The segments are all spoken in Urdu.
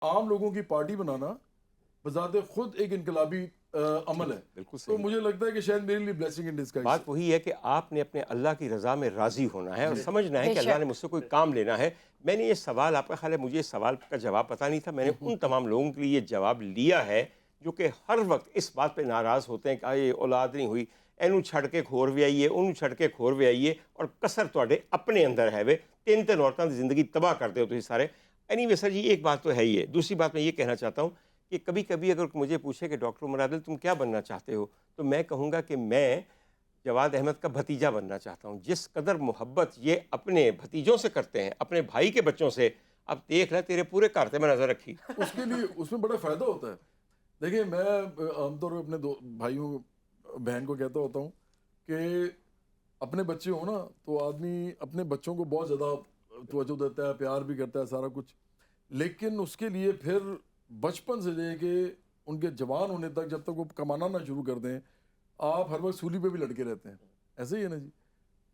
عام لوگوں کی پارٹی بنانا بذات خود ایک انقلابی عمل ہے. بالکل تو مجھے لگتا ہے کہ شاید میرے لیے بلیسنگ ان ڈسگائز. بات وہی ہے کہ آپ نے اپنے اللہ کی رضا میں راضی ہونا ہے اور سمجھنا ہے کہ اللہ نے مجھ سے کوئی کام لینا ہے. میں نے یہ سوال، آپ کا خیال ہے مجھے اس سوال کا جواب پتہ نہیں تھا، میں نے ان تمام لوگوں کے لیے یہ جواب لیا ہے جو کہ ہر وقت اس بات پہ ناراض ہوتے ہیں کہ یہ اولاد نہیں ہوئی، اینو چھڑ کے کھور بھی آئیے، انہوں چھڑ کے کھور بھی آئیے، اور کسر تواڈے اپنے اندر ہے وے تین عورتوں کی زندگی تباہ کرتے ہو تو سارے. اینی وے سر جی، ایک بات تو ہے ہی ہے. دوسری بات میں یہ کہنا چاہتا ہوں کہ کبھی کبھی اگر مجھے پوچھے کہ ڈاکٹر عمر عادل تم کیا بننا چاہتے ہو، تو میں کہوں گا کہ میں جواد احمد کا بھتیجا بننا چاہتا ہوں. جس قدر محبت یہ اپنے بھتیجوں سے کرتے ہیں، اپنے بھائی کے بچوں سے، اب دیکھ لیں تیرے پورے کارتے میں نظر رکھی. اس کے لیے اس میں بڑا فائدہ ہوتا ہے. دیکھیں میں عام طور پہ اپنے دو بھائیوں بہن کو کہتا ہوتا ہوں کہ اپنے بچے ہوں نا تو آدمی اپنے بچوں کو بہت زیادہ توجہ دیتا ہے، پیار بھی کرتا ہے، سارا کچھ. لیکن اس کے لیے پھر بچپن سے لے کے ان کے جوان ہونے تک، جب تک وہ کمانا نہ شروع کر دیں، آپ ہر وقت سولی پہ بھی لڑکے رہتے ہیں. ایسے ہی ہے نا جی.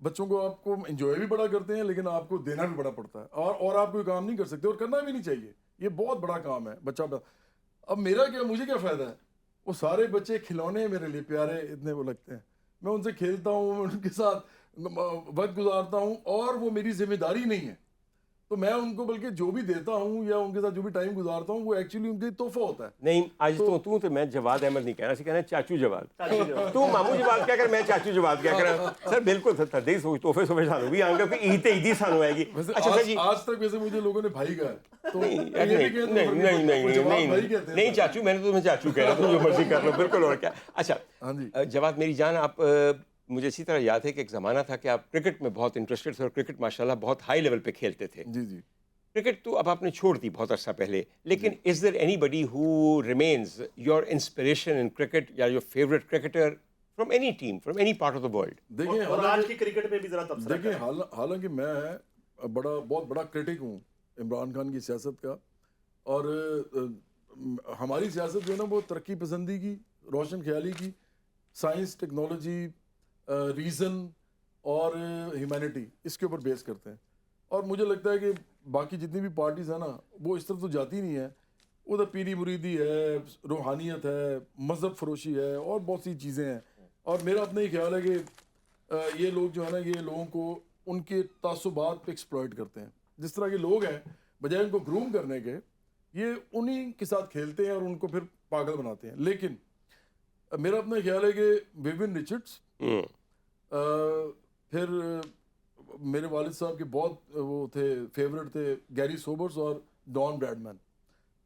بچوں کو آپ کو انجوائے بھی بڑا کرتے ہیں لیکن آپ کو دینا بھی بڑا پڑتا ہے، اور آپ کوئی کام نہیں کر سکتے اور کرنا بھی نہیں چاہیے. یہ بہت بڑا کام ہے بچہ. اب میرا کیا، مجھے کیا فائدہ ہے؟ وہ سارے بچے کھلونے میرے لیے پیارے اتنے وہ لگتے ہیں. میں ان سے کھیلتا ہوں، ان کے ساتھ وقت گزارتا ہوں، اور وہ میری ذمہ داری نہیں ہے. تو میں ان کو بلکہ جو بھی دیتا ہوں یا ان کے ساتھ جو بھی ٹائم گزارتا ہوں وہ ایکچولی ان کے تحفہ ہوتا ہے. نہیں آج تو میں جواد احمد نہیں کہنا، کہنا چاچو جواد. تو مامو جواد کیا کر، میں چاچو جواد کیا کر. سر بالکل سر دے تحفے صوفے سانو بھی آئیں گے کہ عیدی سانو آئے گی. اچھا سر جی، آج تک ویسے مجھے لوگوں نے بھائی کہا ہے تو نہیں چاچو، میں نے تو تمہیں چاچو کہہ رہا تم جو مرضی کر لو، بالکل. اور کیا. اچھا جواد میری جان، آپ مجھے اسی طرح یاد ہے کہ ایک زمانہ تھا کہ آپ کرکٹ میں بہت انٹرسٹڈ تھے اور کرکٹ ماشاءاللہ بہت ہائی لیول پہ کھیلتے تھے. جی جی. کرکٹ تو اب آپ نے چھوڑ دی بہت عرصہ پہلے، لیکن is there anybody who remains your inspiration in cricket, یا your favourite cricketer from any team, from any part of the world? دیکھیں اور آج کی کرکٹ پہ بھی ذرا تبصرہ دیکھیں حالانکہ میں بہت بڑا کرٹک ہوں عمران خان کی سیاست کا، اور ہماری سیاست جو ہے نا وہ ترقی پسندی کی، روشن خیالی کی، سائنس، ٹیکنالوجی، ریزن اور ہیومینٹی، اس کے اوپر بیس کرتے ہیں. اور مجھے لگتا ہے کہ باقی جتنی بھی پارٹیز ہیں نا وہ اس طرف تو جاتی نہیں ہیں. ادھر پیری مریدی ہے، روحانیت ہے، مذہب فروشی ہے، اور بہت سی چیزیں ہیں. اور میرا اپنا ہی خیال ہے کہ یہ لوگ جو ہے نا یہ لوگوں کو ان کے تعصبات پہ ایکسپلائٹ کرتے ہیں. جس طرح کے لوگ ہیں بجائے ان کو گروم کرنے کے، یہ انہی کے ساتھ کھیلتے ہیں اور ان کو پھر پاگل بناتے ہیں. لیکن میرا اپنا خیال ہے کہ ویون رچرڈس، پھر میرے والد صاحب کے بہت وہ تھے، فیورٹ تھے گیری سوبرز اور ڈان براڈمین.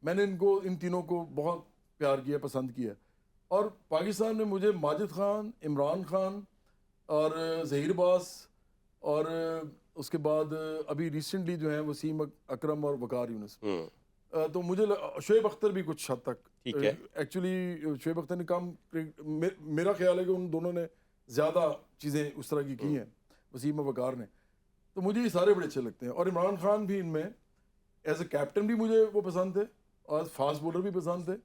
میں نے ان تینوں کو بہت پیار کیا، پسند کیا. اور پاکستان میں مجھے ماجد خان، عمران خان اور ظہیر باز، اور اس کے بعد ابھی ریسنٹلی جو ہیں وسیم اکرم اور وقار یونس. تو مجھے شعیب اختر بھی کچھ حد تک، ایکچولی شعیب اختر نے کام، میرا خیال ہے کہ ان دونوں نے زیادہ چیزیں اس طرح کی ہیں، وسیم و وقار نے. تو مجھے یہ سارے بڑے اچھے لگتے ہیں. اور عمران خان بھی ان میں ایز اے کیپٹن بھی مجھے وہ پسند تھے، اور فاسٹ بولر بھی پسند تھے.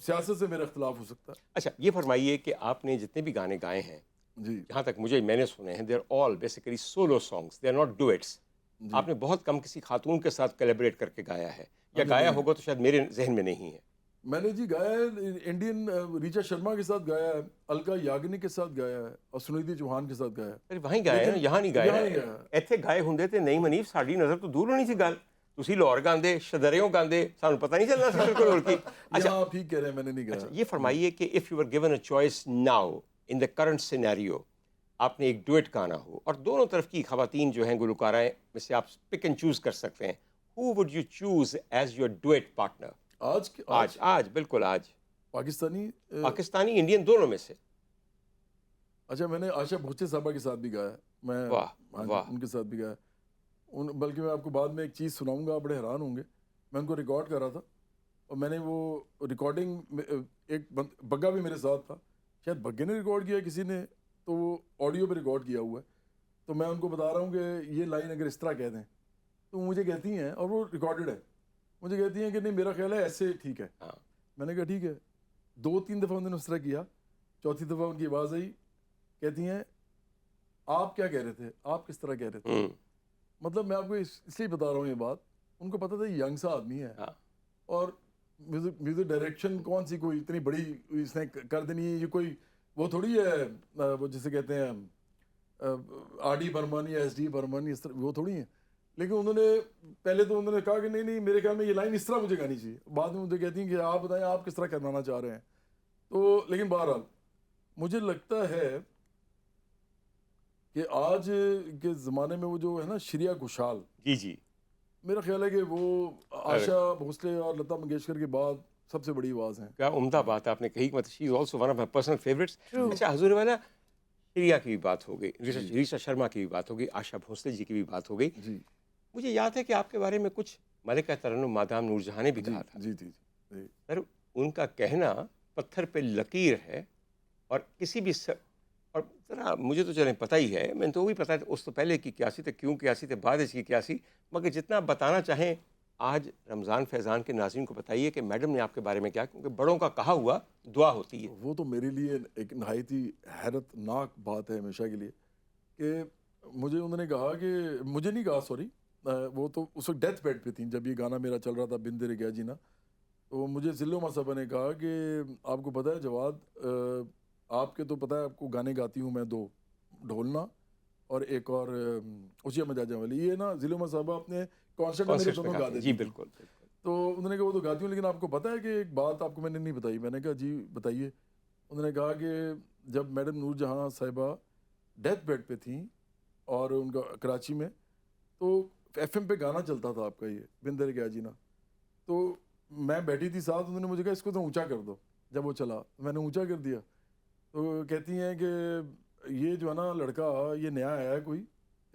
سیاست سے میرا اختلاف ہو سکتا ہے. اچھا یہ فرمائیے کہ آپ نے جتنے بھی گانے گائے ہیں، جی جہاں تک میں نے سنے ہیں، they are all basically solo songs, they are not duets. آپ نے بہت کم کسی خاتون کے ساتھ کولیبریٹ کر کے گایا ہے، یا گایا ہوگا تو شاید میرے ذہن میں نہیں ہے. میں نے جی گایا ہے، انڈین ریچا شرما کے ساتھ گایا ہے، الکا یاگنی کے ساتھ گایا ہے، اور سنیدھی چوہان کے ساتھ گایا ہے. پھر وہیں گائے نا، یہاں نہیں گائے. ਇੱਥੇ گائے ਹੁੰਦੇ ਤੇ ਨਹੀਂ ਮਨੀف ਸਾਡੀ ਨਜ਼ਰ ਤੋਂ ਦੂਰ ਹੋਣੀ ਸੀ ਗੱਲ. ਤੁਸੀਂ ਲਾਹੌਰ گاندے، شدریوں گاندے، ਸਾਨੂੰ پتہ نہیں چلنا سی بالکل. اور کی. اچھا آپ ٹھیک کہہ رہے ہیں، میں نے نہیں گایا. یہ فرمائیے کہ if you were given a choice now in the current scenario، آپ نے ایک ڈویٹ گانا ہو اور دونوں طرف کی خواتین جو ہیں گلوکارائیں میں سے آپ پک اینڈ چوز کر سکتے ہیں، who would you choose as your duet partner؟ آج بالکل آج پاکستانی انڈین دونوں میں سے. اچھا میں نے آشا بھوچے صاحبہ کے ساتھ بھی گایا ہے، میں ان کے ساتھ بھی گایا. بلکہ میں آپ کو بعد میں ایک چیز سناؤں گا، آپ بڑے حیران ہوں گے. میں ان کو ریکارڈ کر رہا تھا اور میں نے وہ ریکارڈنگ، ایک بگا بھی میرے ساتھ تھا، شاید بگے نے ریکارڈ کیا کسی نے، تو وہ آڈیو پہ ریکارڈ کیا ہوا ہے. تو میں ان کو بتا رہا ہوں کہ یہ لائن اگر اس طرح کہہ دیں، تو مجھے کہتی ہیں، اور وہ ریکارڈڈ ہے، مجھے کہتی ہیں کہ نہیں میرا خیال ہے ایسے ٹھیک ہے. میں نے کہا ٹھیک ہے. 2-3 دفعہ انہوں نے اس طرح کیا، چوتھی دفعہ ان کی آواز آئی، کہتی ہیں آپ کیا کہہ رہے تھے، آپ کس طرح کہہ رہے تھے. مطلب میں آپ کو اس لیے بتا رہا ہوں یہ بات، ان کو پتہ تھا یہ ینگ سا آدمی ہے اور میوزک ڈائریکشن کون سی کوئی اتنی بڑی اس نے کر دینی ہے، یہ کوئی وہ تھوڑی ہے وہ جسے کہتے ہیں آر ڈی برمن یا ایس ڈی برمن، اس طرح وہ تھوڑی ہیں. لیکن انہوں نے پہلے تو انہوں نے کہا کہ نہیں میرے خیال میں یہ لائن اس طرح مجھے گانی چاہیے. بعد میں مجھے کہتی ہیں کہ آپ بتائیں آپ کس طرح کروانا چاہ رہے ہیں. تو لیکن بہرحال مجھے لگتا ہے کہ آج کے زمانے میں وہ جو ہے نا شریا گھوشال، جی میرا خیال ہے کہ وہ آشا بھوسلے اور لتا منگیشکر کے بعد سب سے بڑی آواز ہیں. کیا عمدہ بات آپ نے کہی. مطلب she is also one of my personal favourites. اچھا حضور والا، شریا کی بھی بات ہو گئی، ریشا شرما کی بھی بات ہو گئی، آشا بھونسلے جی کی بھی بات ہو گئی. جی مجھے یاد ہے کہ آپ کے بارے میں کچھ ملکہ ترنم مادام نور جہاں نے بھی کہا تھا. جی جی جی سر ان کا کہنا پتھر پہ لکیر ہے، اور کسی بھی اور ذرا مجھے تو چلیں پتہ ہی ہے، میں تو وہ بھی پتہ ہے اس تو پہلے کی کیاسی تھے، کیوں کیاسی تھے، بعد اس کی کیاسی، مگر جتنا آپ بتانا چاہیں آج رمضان فیضان کے ناظرین کو بتائیے کہ میڈم نے آپ کے بارے میں کیا، کیونکہ بڑوں کا کہا ہوا دعا ہوتی ہے. وہ تو میرے لیے ایک نہایت ہی حیرت ناک بات ہے ہمیشہ کے لیے کہ مجھے انہوں نے کہا کہ مجھے نہیں کہا سوری، وہ تو اس وقت ڈیتھ بیڈ پہ تھیں جب یہ گانا میرا چل رہا تھا بن تیرے گیا جینا. تو مجھے ذلو صاحبہ نے کہا کہ آپ کو پتہ ہے جواد، آپ کے تو پتہ ہے آپ کو گانے گاتی ہوں میں دو، ڈھولنا اور ایک اور اسی مجاجہ والی، یہ نا ذلو صاحبہ اپنے کانسرٹ میں میرے دونوں گا دیتی جی تھیں. بالکل. تو انہوں نے کہا وہ تو گاتی ہوں، لیکن آپ کو پتہ ہے کہ ایک بات آپ کو میں نے نہیں بتائی. میں نے کہا جی بتائیے. انہوں نے کہا کہ جب میڈم نور جہاں صاحبہ ڈیتھ بیڈ پہ تھیں اور ان کا کراچی میں، تو ایف ایم پہ گانا چلتا تھا آپ کا یہ بن تیرے گیا جینا. تو میں بیٹھی تھی ساتھ، انہوں نے مجھے کہا اس کو تو اونچا کر دو. جب وہ چلا میں نے اونچا کر دیا. تو کہتی ہیں کہ یہ جو ہے نا لڑکا یہ نیا آیا ہے کوئی،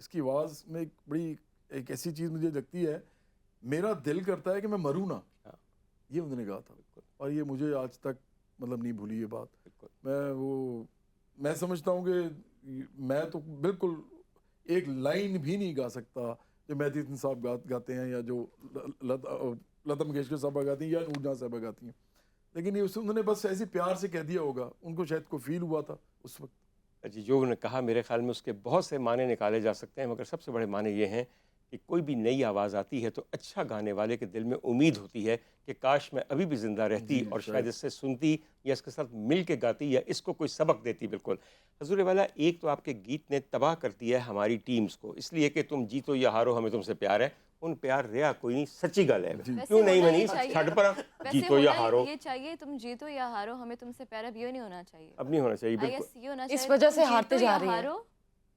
اس کی آواز میں ایک بڑی ایک ایسی چیز مجھے لگتی ہے، میرا دل کرتا ہے کہ میں مروں نا. یہ انہوں نے کہا تھا، اور یہ مجھے آج تک مطلب نہیں بھولی یہ بات. میں سمجھتا ہوں کہ میں تو بالکل ایک لائن بھی نہیں گا سکتا جو مہدی حسن صاحب گاتے ہیں، یا جو لتا منگیشکر صاحبہ گاتی ہیں، یا نور جہاں صاحبہ گاتی ہیں. لیکن یہ انہوں نے بس ایسے پیار سے کہہ دیا ہوگا، ان کو شاید کو فیل ہوا تھا اس وقت. جی جو انہوں نے کہا میرے خیال میں اس کے بہت سے معنی نکالے جا سکتے ہیں، مگر سب سے بڑے معنی یہ ہیں کہ کوئی بھی نئی آواز آتی ہے تو اچھا گانے والے کے دل میں امید ہوتی ہے کہ کاش میں ابھی بھی زندہ رہتی اور شاید اس سے سنتی یا اس کے ساتھ مل کے گاتی یا اس کو کوئی سبق دیتی. بالکل حضور والا، ایک تو آپ کے گیت نے تباہ کر دیا ہے ہماری ٹیمز کو، اس لیے کہ تم جیتو یا ہارو ہمیں تم سے پیار ہے. ان پیار ریا کوئی نہیں، سچی گل ہے. کیوں نہیں منی چھڈ پر جیتو یا ہارو، یہ چاہیے تم جیتو یا ہارو ہمیں تم سے پیار. اب یہ نہیں ہونا چاہیے، اب نہیں ہونا چاہیے. بالکل اس وجہ سے ہارتے جا رہے ہیں.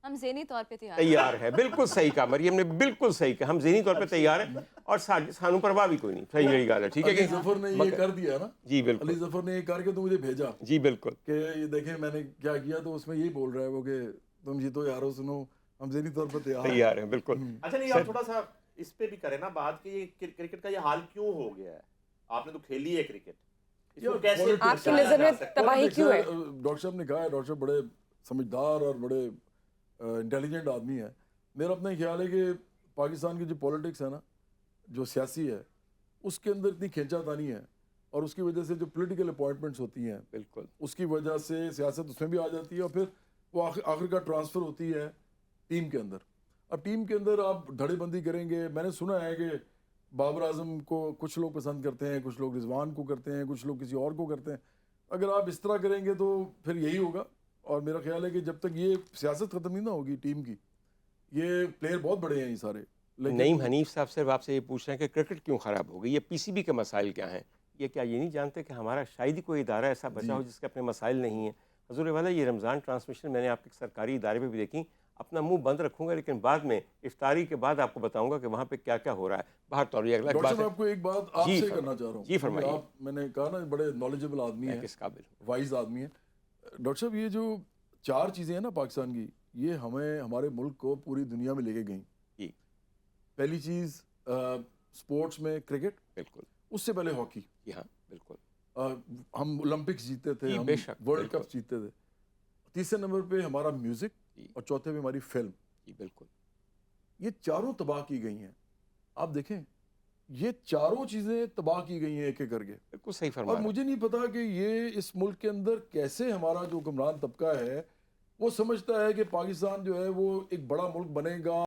ہم ذہنی طور پہ تیار ہے. بالکل صحیح کہا مریم نے، بالکل صحیح کہا. ہم ذہنی طور پہ تیار ہیں اور سانو پرواہ بھی کوئی نہیں. صحیح میری گل ہے. ٹھیک ہے علی ظفر نے یہ کر دیا نا. جی بالکل. علی ظفر نے یہ کر کے تو مجھے بھیجا. جی بالکل کہ یہ دیکھیں میں نے کیا کیا، تو اس میں یہی بول رہا ہے وہ کہ تم جیتو یارو سنو ہم ذہنی طور پر تیار ہیں. بالکل. اچھا نہیں، آپ تھوڑا سا اس پہ بھی کریں نا بات کہ یہ کرکٹ کا یہ حال کیوں ہو گیا ہے. آپ نے تو کھیلی ہے کرکٹ، اس کو کیسے آپ کی نظر میں تباہی کیوں ہے؟ ڈاکٹر صاحب نے کہا ہے، ڈاکٹر صاحب بڑے سمجھدار اور بڑے انٹیلیجنٹ آدمی ہے. میرا اپنا خیال ہے کہ پاکستان کی جو پولیٹکس ہے نا، جو سیاسی ہے، اس کے اندر اتنی کھینچا تانی ہے، اور اس کی وجہ سے جو پولیٹیکل اپوائنٹمنٹس ہوتی ہیں بالکل اس کی وجہ سے سیاست اس میں بھی آ جاتی ہے، اور پھر وہ آخر کا ٹرانسفر ہوتی ہے ٹیم کے اندر. اب ٹیم کے اندر آپ دھڑے بندی کریں گے. میں نے سنا ہے کہ بابر اعظم کو کچھ لوگ پسند کرتے ہیں، کچھ لوگ رضوان کو کرتے ہیں، کچھ لوگ کسی اور کو کرتے ہیں. اگر آپ اس طرح کریں گے تو پھر یہی ہوگا. اور میرا خیال ہے کہ جب تک یہ سیاست ختم نہیں نہ ہوگی ٹیم کی، یہ پلیئر بہت بڑے ہیں یہ سارے. نعیم حنیف صاحب صرف آپ سے یہ پوچھ رہے ہیں کہ کرکٹ کیوں خراب ہو گئی، یہ پی سی بی کے مسائل کیا ہیں. یہ کیا یہ نہیں جانتے کہ ہمارا شاید ہی کوئی ادارہ ایسا بچا ہو جس کے اپنے مسائل نہیں ہیں. حضور والا، یہ رمضان ٹرانسمیشن میں نے آپ کے سرکاری ادارے پہ بھی دیکھی. اپنا منہ بند رکھوں گا لیکن بعد میں افطاری کے بعد آپ کو بتاؤں گا کہ وہاں پہ کیا کیا ہو رہا ہے. باہر تو ڈاکٹر صاحب میں آپ کو ایک بات آپ سے کرنا چاہ رہا ہوں. جی فرمائیے. آپ میں نے کہا نا بڑے نالجبل آدمی ہیں، کس قابل وائز آدمی ہیں. ڈاکٹر صاحب یہ جو 4 چیزیں ہیں نا پاکستان کی، یہ ہمیں ہمارے ملک کو پوری دنیا میں لے کے گئیں. جی پہلی چیز سپورٹس میں کرکٹ، بالکل. اس سے پہلے ہاکی. جی ہاں بالکل. ہم اولمپکس جیتے تھے، ہم بے شک ورلڈ کپ جیتے تھے. تیسرے نمبر پہ ہمارا میوزک، اور چوتھے پہ ہماری فلم. جی بالکل. یہ چاروں تباہ کی گئی ہیں. آپ دیکھیں یہ چاروں چیزیں تباہ کی گئی ہیں ایک ایک کر کے. بالکل صحیح فرما. اور مجھے نہیں پتا کہ یہ اس ملک کے اندر کیسے ہمارا جو حکمران طبقہ ہے وہ سمجھتا ہے کہ پاکستان جو ہے وہ ایک بڑا ملک بنے گا.